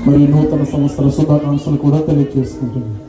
మరి నూతన సంవత్సర శుభాకాంక్షలు కూడా తెలియజేసుకుంటున్నాను.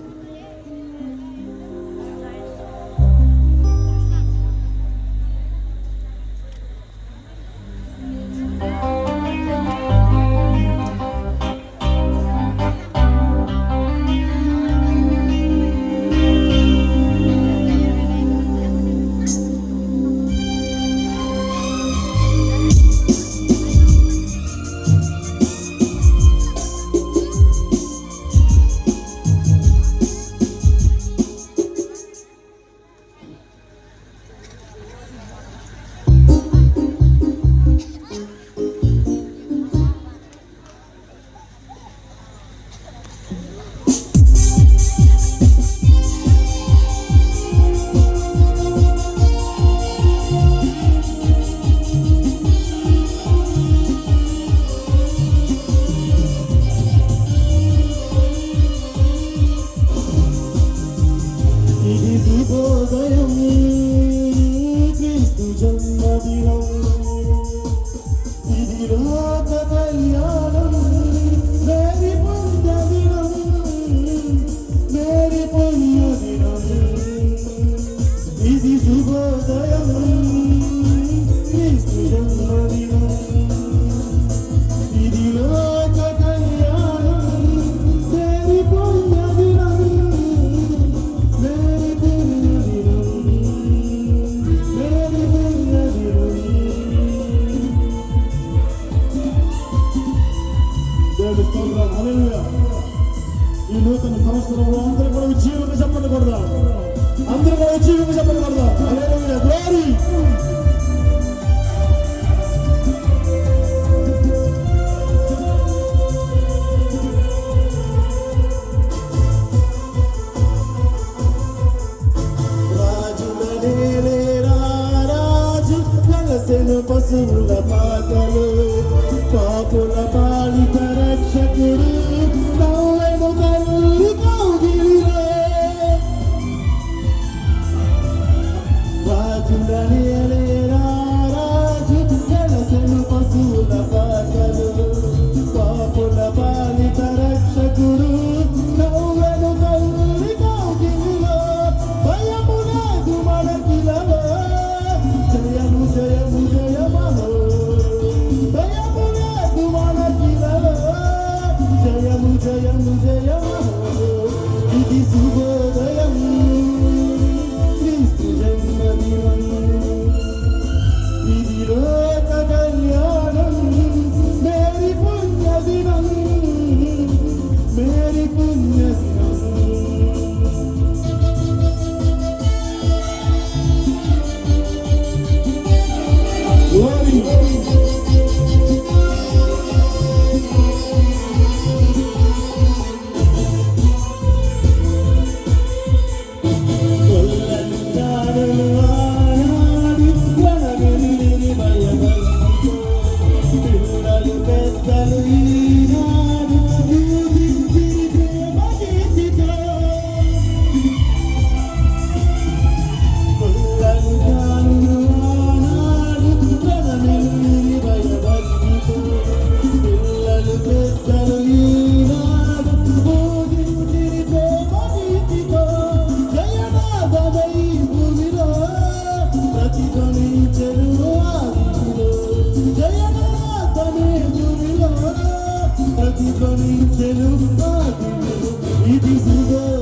ఈ నూతన సంవత్సరంలో అందరూ కూడా ఉజ్జీవంగా చెప్పండి కొడదాం. అందరూ కూడా ఉజ్జీవంగా చెప్పండి కొడదాం. హల్లెలూయా, గ్లోరీ. పశువుల పాకలు పాపుల పాలిత రక్షకుడు నవ్వెను తల్లి కౌగిలిలో రాజుల నేలేరా రాజు వెలసెను పశువుల పాకలు పాపుల పాలిత రక్షకుడు నవ్వెను తల్లి కౌగిలిలో భయము లేదు మనకిలలో జయము జయము జయమహో భయము లేదు మనకిలలో జయము జయము జయమహో ఇది శుభోదయం క్రీస్తు జన్మదినం ఇది లోక కళ్యాణం మేరీ పుణ్యదినం మేరీ పుణ్యదినం ఇది శుభ